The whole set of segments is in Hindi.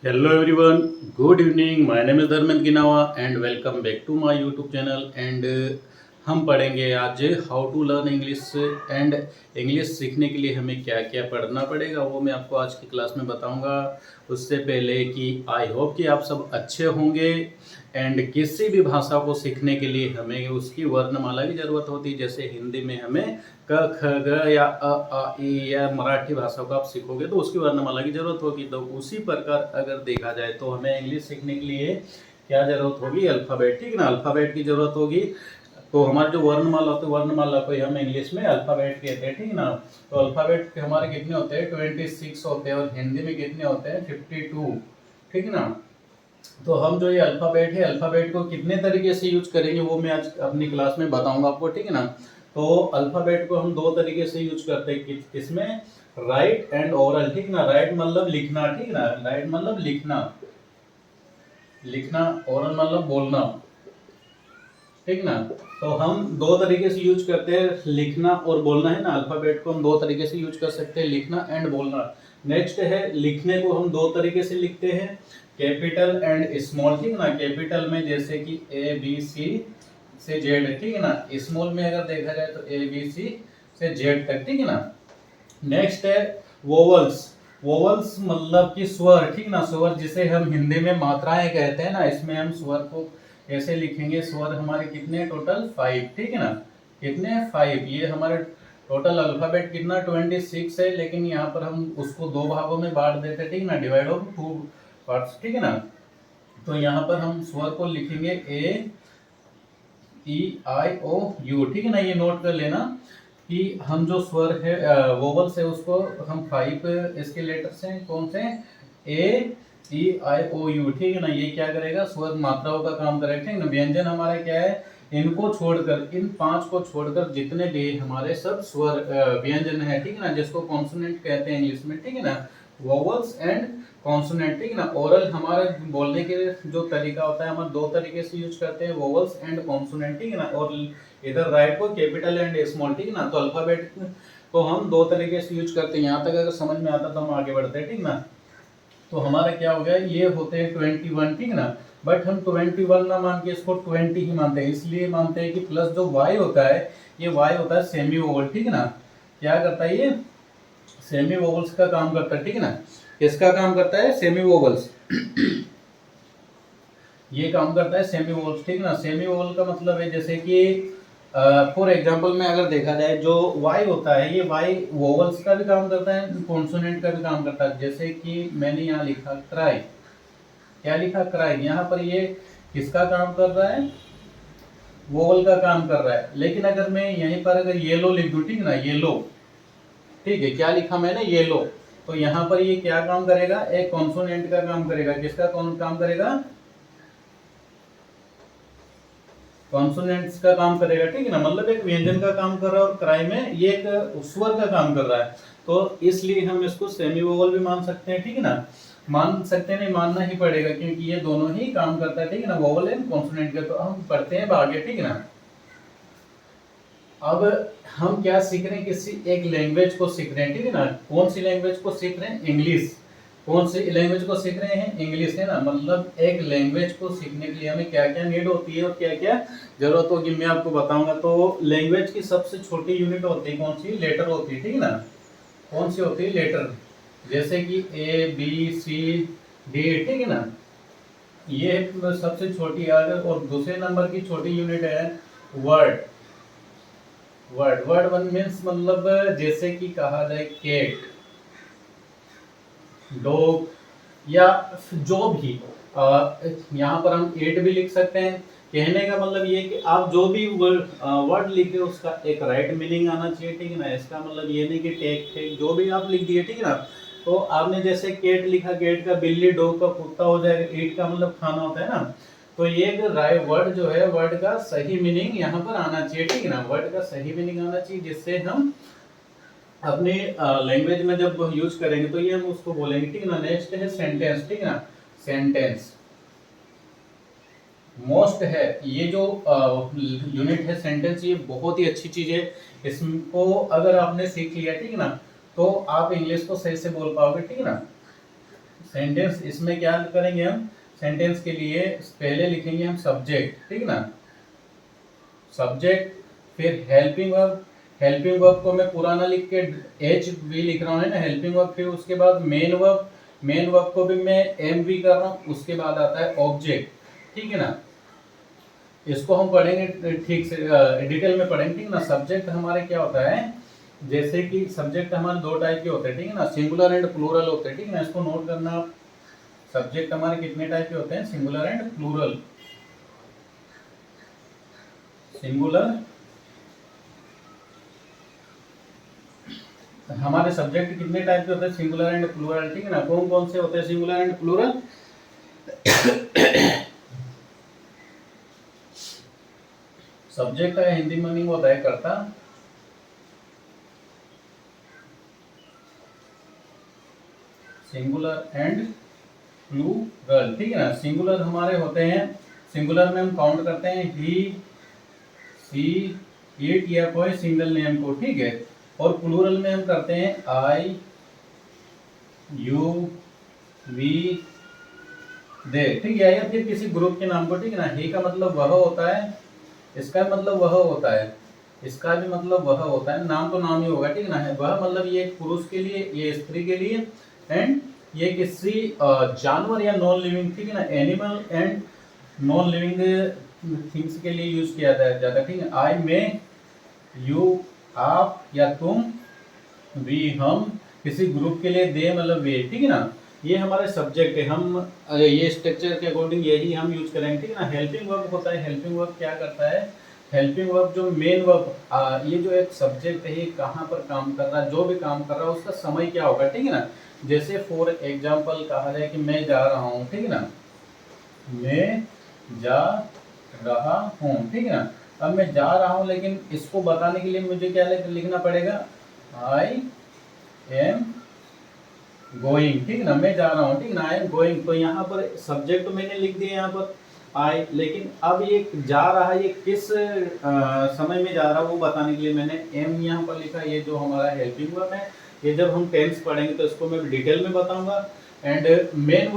Hello everyone, good evening. My name is Dharmendra Ginawa and welcome back to my YouTube channel. And हम पढ़ेंगे आज how to learn English and English सीखने के लिए हमें क्या क्या पढ़ना पड़ेगा वो मैं आपको आज की क्लास में बताऊंगा। उससे पहले कि आई होप कि आप सब अच्छे होंगे। एंड किसी भी भाषा को सीखने के लिए हमें उसकी वर्णमाला की ज़रूरत होती है। जैसे हिंदी में हमें क ख ग या अ आ ई या मराठी भाषा को आप सीखोगे तो उसकी वर्णमाला की ज़रूरत होगी। तो उसी प्रकार अगर देखा जाए तो हमें इंग्लिश सीखने के लिए क्या ज़रूरत होगी? अल्फ़ाबेट, ठीक ना। अल्फ़ाबेट की ज़रूरत होगी। तो हमारे जो वर्णमाला होते हैं वर्णमाला को हम इंग्लिश में अल्फ़ाबेट कहते हैं, ठीक ना। तो अल्फ़ाबेट हमारे कितने होते हैं? 26 होते हैं और हिंदी में कितने होते हैं? 52, ठीक ना। तो हम जो ये अल्फ़ाबेट है, अल्फ़ाबेट को कितने तरीके से यूज करेंगे वो मैं आज अपनी क्लास में बताऊंगा आपको, ठीक है ना। तो अल्फ़ाबेट को हम दो तरीके से यूज करते हैं, किसमें? राइट एंड ओरल, ठीक ना। राइट मतलब लिखना, ठीक ना। राइट मतलब लिखना, लिखना। ओरल मतलब बोलना, ठीक ना। तो हम दो तरीके से यूज करते हैं, लिखना और बोलना, है ना। अल्फ़ाबेट को हम दो तरीके से यूज कर सकते हैं, लिखना एंड बोलना। नेक्स्ट है लिखने को हम दो तरीके से लिखते हैं, कैपिटल एंड स्मॉल, ठीक ना। कैपिटल में जैसे कि ABC से Z, ठीक है ना। स्मॉल में अगर देखा जाए तो ABC से Z तक, ठीक है ना। नेक्स्ट है वोवल्स। वोवल्स मतलब कि स्वर, ठीक ना। स्वर जिसे हम हिंदी में मात्राएं कहते हैं ना, इसमें हम स्वर को कैसे लिखेंगे? स्वर हमारे कितने? टोटल 5, ठीक है ना। कितने? 5। ये हमारे टोटल अल्फाबेट कितना? 26 है, लेकिन यहाँ पर हम उसको दो भागों में बांट देते हैं, ठीक ना। डिवाइड ऑफ 2 पार्ट्स, ठीक है ना। तो यहाँ पर हम स्वर को लिखेंगे AEIOU, ठीक है ना। ये नोट कर लेना कि हम जो स्वर है वोवल्स है उसको हम 5 इसके लेटर्स हैं, कौन से? AEIOU, ठीक है ना। ये क्या करेगा? स्वर मात्राओं का काम करेगा, ठीक है ना। व्यंजन हमारा क्या है? इनको छोड़कर, इन 5 को छोड़कर जितने भी हमारे सब स्वर व्यंजन है, ठीक है ना, जिसको कॉन्सोनेंट कहते हैं इंग्लिश में, ठीक है ना। वोवल्स एंड कॉन्सोनेंट, ठीक है ना। ओरल हमारा बोलने के जो तरीका होता है, हम दो तरीके से यूज करते हैं, वोवल्स एंड कॉन्सोनेंट, ठीक है ना। और इधर राइट को कैपिटल एंड स्मॉल, ठीक है ना। तो अल्फाबेट को हम दो तरीके से यूज करते हैं। यहाँ तक अगर समझ में आता तो हम आगे बढ़ते हैं, ठीक ना। तो हमारा क्या हो गया? ये होते हैं 21, ठीक है ना। बट हम 21 ना मान के इसको 20 ही मानते हैं। इसलिए मानते हैं कि प्लस जो वाई होता है, ये वाई होता है सेमी वोवल, ठीक है ना। क्या करता है ये? सेमी वोवल्स का काम करता है, ठीक है ना। किसका काम करता है? Semi vowels. ये काम करता है सेमी वोवल्स, ठीक है ना। सेमी वोवल का मतलब है जैसे कि फॉर एग्जांपल में अगर देखा जाए जो वाई होता है, ये वाई वोवल्स का भी काम करता है, कॉन्सोनेंट का भी काम करता है। जैसे कि मैंने यहाँ लिखा क्राई, क्या लिखा? क्राई। यहाँ पर ये किसका काम कर रहा है? वोवल का काम कर रहा है। लेकिन अगर मैं यहीं पर अगर येलो लिख दूं, ठीक है ना, येलो, ठीक है। क्या लिखा मैंने? येलो। तो यहाँ पर ये क्या काम करेगा? एक कॉन्सोनेंट का काम करेगा। किसका काम करेगा? कॉन्सोनेंट्स का काम करेगा, ठीक है ना। मतलब एक व्यंजन का काम कर रहा है और क्राई में ये एक स्वर का काम कर रहा है। तो इसलिए हम इसको सेमी वोवल भी मान सकते हैं, ठीक है ना। मान सकते हैं नहीं, मानना ही पड़ेगा क्योंकि ये दोनों ही काम करता है, ठीक है ना, वोवल एंड कॉन्सोनेंट का। तो हम पढ़ते हैं आगे, ठीक है ना। अब हम क्या सीख रहे हैं? किसी एक लैंग्वेज को सीख रहे हैं, ठीक है ना। कौन सी लैंग्वेज को सीख रहे हैं? इंग्लिश। कौन सी लैंग्वेज को सीख रहे हैं? इंग्लिश, है ना। मतलब एक लैंग्वेज को सीखने के लिए हमें क्या क्या नीड होती है और क्या क्या जरूरत होगी मैं आपको बताऊंगा। तो लैंग्वेज की सबसे छोटी यूनिट होती है कौन सी? लेटर होती है, ठीक है ना। कौन सी होती है? लेटर। जैसे कि ABCD, ठीक है ना। ये सबसे छोटी है। और दूसरे नंबर की छोटी यूनिट है वर्ड। वर्ड वन मीन्स मतलब जैसे कि कहा जाए कैट, डॉग या जो भी यहाँ पर हम एट भी लिख सकते हैं। कहने का मतलब ये कि आप जो भी वर्ड लिखे उसका एक राइट मीनिंग आना चाहिए, ठीक है ना। इसका मतलब ये नहीं कि टेक टेक जो भी आप लिख दिए, ठीक है ना। तो आपने जैसे केट लिखा, केट का बिल्ली, डॉग का कुत्ता हो जाएगा, ईट का मतलब खाना होता है ना। तो ये वर्ड जो है, वर्ड का सही मीनिंग यहाँ पर आना चाहिए, ठीक है ना। वर्ड का सही मीनिंग आना चाहिए जिससे हम अपने लैंग्वेज में जब यूज करेंगे तो ये हम उसको बोलेंगे, ठीक है ना। नेक्स्ट है सेंटेंस, ठीक है ना। सेंटेंस मोस्ट है ये जो यूनिट है सेंटेंस, ये बहुत ही अच्छी चीज है। इसको अगर आपने सीख लिया, ठीक है ना, तो आप इंग्लिश को सही से बोल पाओगे, ठीक है ना। सेंटेंस इसमें क्या करेंगे हम, सेंटेंस के लिए पहले लिखेंगे हम सब्जेक्ट, ठीक ना, सब्जेक्ट, फिर हेल्पिंग वर्ब। हेल्पिंग वर्ब को मैं पुराना लिख के एच भी लिख रहा हूँ, है ना, हेल्पिंग वर्ब। फिर उसके बाद मेन वर्ब, मेन वर्ब को भी मैं एम भी कर रहा हूँ। उसके बाद आता है ऑब्जेक्ट, ठीक है ना। इसको हम पढ़ेंगे ठीक से, डिटेल में पढ़ेंगे, ठीक ना। सब्जेक्ट हमारे क्या होता है, जैसे कि सब्जेक्ट हमारे दो टाइप के होते हैं, ठीक है ना, सिंगुलर एंड प्लूरल होते हैं, ठीक है ना। इसको नोट करना, सब्जेक्ट हमारे कितने टाइप के होते हैं, सिंगुलर एंड प्लूरल। सिंगुलर, हमारे सब्जेक्ट कितने टाइप के होते हैं, सिंगुलर एंड प्लूरल, ठीक है ना। कौन कौन से होते हैं सिंगुलर एंड प्लूरल? सब्जेक्ट का हिंदी मीनिंग होता है कर्ता, सिंगुलर एंड प्लूरल, ठीक है ना। सिंगुलर हमारे होते हैं, सिंगुलर में हम काउंट करते हैं ही, सी, इट या कोई सिंगल नेम को, ठीक है। और प्लूरल में हम करते हैं आई, यू, वी, दे, ठीक है, या फिर किसी ग्रुप के नाम को, ठीक है ना। ही का मतलब वह होता है, इसका मतलब वह होता है, इसका भी मतलब वह होता है, नाम तो नाम ही होगा, ठीक है ना। वह मतलब ये पुरुष के लिए, ये स्त्री के लिए, एंड ये किसी जानवर या नॉन लिविंग, ठीक है ना, animal and non living things के लिए यूज किया जाता है, ठीक है। आई, मैं, यू, आप या तुम, वी, हम, किसी ग्रुप के लिए दे मतलब वे, ठीक है ना। ये हमारे सब्जेक्ट है, हम ये स्ट्रक्चर के अकॉर्डिंग यही हम यूज करेंगे, ठीक है ना। हेल्पिंग वर्ब होता है, हेल्पिंग वर्ब क्या करता है, हेल्पिंग वर्ब जो मेन वर्ब, ये जो एक सब्जेक्ट है, ये कहाँ पर काम कर रहा है, जो भी काम कर रहा है उसका समय क्या होगा, ठीक है ना। जैसे फॉर एग्जाम्पल कहा जाए कि मैं जा रहा हूँ, ठीक है ना, मैं जा रहा हूँ, ठीक है ना। अब मैं जा रहा हूँ, लेकिन इसको बताने के लिए मुझे क्या लिखना पड़ेगा, आई एम गोइंग, ठीक है ना, मैं जा रहा हूँ, ठीक है ना, आई एम गोइंग। तो यहाँ पर सब्जेक्ट तो मैंने लिख दिया यहाँ पर आई, लेकिन अब ये जा रहा है, ये किस समय में जा रहा है वो बताने के लिए मैंने एम यहाँ पर लिखा। ये जो हमारा हेल्पिंग वर्ब है, ये जब हम टेंस पढ़ेंगे तो इसको मैं डिटेल में बताऊंगा। एंड मेन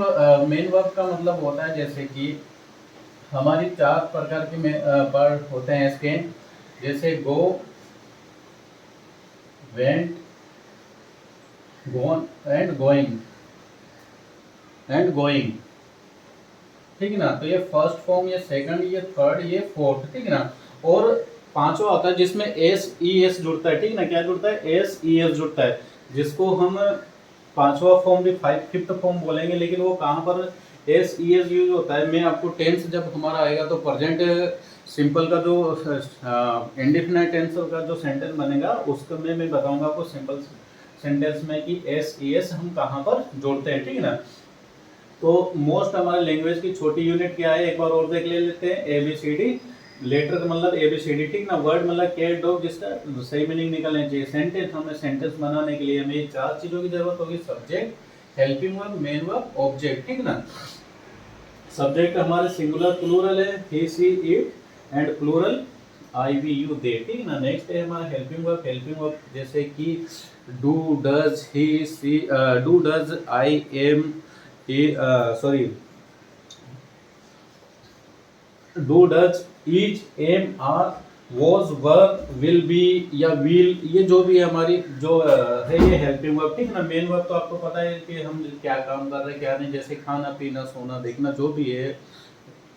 वर्ब का मतलब होता है, जैसे कि हमारी चार प्रकार के वर्ड होते हैं इसके, जैसे गो, वेंट, गोन एंड गोइंग, ठीक है ना। तो ये फर्स्ट फॉर्म, ये सेकंड, ये थर्ड, ये फोर्थ, ठीक है ना। और पांचवा होता है जिसमें एस ई एस जुड़ता है, ठीक है ना। क्या जुड़ता है, एस ई एस जुड़ता है, जिसको हम पांचवा फॉर्म भी फिफ्थ फॉर्म बोलेंगे। लेकिन वो कहाँ पर एस ई एस यूज होता है, मैं आपको टेंस जब हमारा आएगा तो प्रेजेंट सिंपल का जो इंडेफिनिट टेंस का जो सेंटेंस बनेगा उसको मैं बताऊंगा आपको सिंपल सेंटेंस में कि एस ई एस हम कहाँ पर जोड़ते हैं, ठीक है ना। तो मोस्ट हमारे लैंग्वेज की छोटी यूनिट क्या है, एक बार और देख लेते हैं। A B C D, letter का मतलब ए बी सी डी, ठीक ना। वर्ड मतलब कैट डॉग, जिसका सही मीनिंग निकलना चाहिए। सेंटेंस, हमें सेंटेंस बनाने के लिए हमें चार चीजों की जरूरत होगी, subject, helping verb, main verb, object, ठीक ना। सब्जेक्ट हमारे सिंगुलर प्लूरल है, he, she, it, and plural I, we, you, they, ठीक ना। नेक्स्ट है हमारा हेल्पिंग वर्ब। हेल्पिंग वर्ब जैसे कि do, does, he, she, do, does, I, am, do, does, is, am, are, was, were, will be या विल, ये जो भी हमारी जो है ये हेल्पिंग वर्ब, ठीक है ना। मेन वर्ब तो आपको पता है कि हम क्या काम कर रहे हैं क्या नहीं, जैसे खाना पीना सोना देखना, जो भी है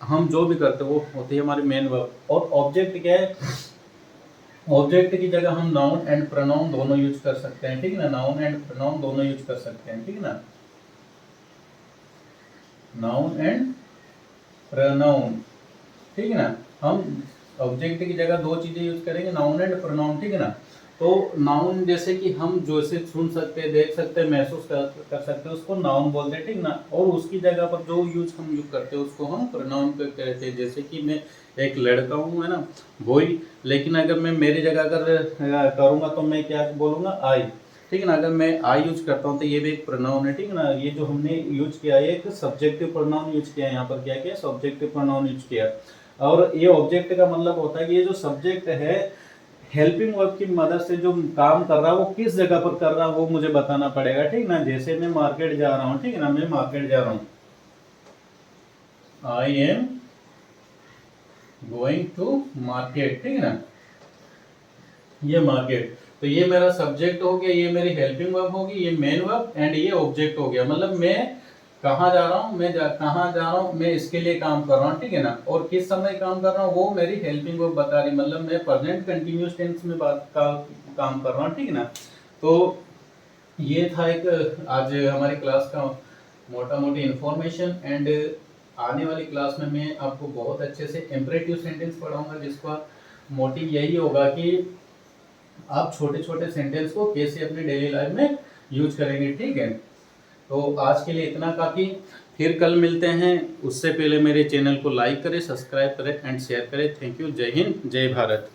हम जो भी करते हैं वो होती है हमारी मेन वर्ब। और ऑब्जेक्ट क्या है, ऑब्जेक्ट की जगह हम नाउन एंड प्रोनाउन दोनों यूज कर सकते हैं, ठीक है ना। नाउन एंड प्रोनाउन दोनों यूज कर सकते हैं, ठीक है ना, नाउन एंड प्रोनाउन, ठीक है ना। हम ऑब्जेक्ट की जगह दो चीजें यूज करेंगे, नाउन एंड प्रोनाउन, ठीक है ना। तो नाउन जैसे कि हम जैसे सुन सकते हैं, देख सकते हैं, महसूस कर सकते हैं, उसको नाउन बोलते हैं, ठीक ना। और उसकी जगह पर जो हम यूज करते हैं उसको हम प्रोनाउन पे कहते हैं। जैसे कि मैं एक लड़का हूँ, है ना, बॉय, लेकिन अगर मैं मेरी जगह अगर करूँगा तो मैं क्या बोलूँगा, आई, ठीक है ना। अगर मैं आई यूज करता हूँ तो ये भी एक प्रोनाउन है, ठीक है ना। ये जो हमने यूज किया है एक सब्जेक्टिव प्रोनाउन यूज किया है, यहाँ पर क्या किया, सब्जेक्टिव प्रोनाउन यूज किया। और ये ऑब्जेक्ट का मतलब होता है कि ये जो सब्जेक्ट है हेल्पिंग वर्ब की मदद से जो काम कर रहा है वो किस जगह पर कर रहा है वो मुझे बताना पड़ेगा, ठीक ना। जैसे मैं मार्केट जा रहा हूँ, ठीक है ना, मैं मार्केट जा रहा हूँ, I am going to market, ठीक है ना, ये मार्केट। तो ये मेरा सब्जेक्ट हो गया, ये मेरी हेल्पिंग वर्ब होगी, ये मेन वर्ब एंड ये ऑब्जेक्ट हो गया। मतलब मैं कहाँ जा रहा हूँ, कहाँ जा रहा हूँ, मैं इसके लिए काम कर रहा हूँ, ठीक है ना। और किस समय काम कर रहा हूँ वो मेरी हेल्पिंग वर्ब बता रही, मतलब मैं प्रेजेंट कंटिन्यूअस टेंस में काम कर रहा हूँ, ठीक है ना। तो ये था एक आज हमारी क्लास का मोटा मोटी इंफॉर्मेशन। एंड आने वाली क्लास में मैं आपको बहुत अच्छे से इंपरेटिव सेंटेंस पढ़ाऊंगा, जिसका मोटिव यही होगा कि आप छोटे छोटे सेंटेंस को कैसे अपने डेली लाइफ में यूज करेंगे, ठीक है। तो आज के लिए इतना काफ़ी, फिर कल मिलते हैं। उससे पहले मेरे चैनल को लाइक करें, सब्सक्राइब करें एंड शेयर करें। Thank you. जय हिंद, जय भारत।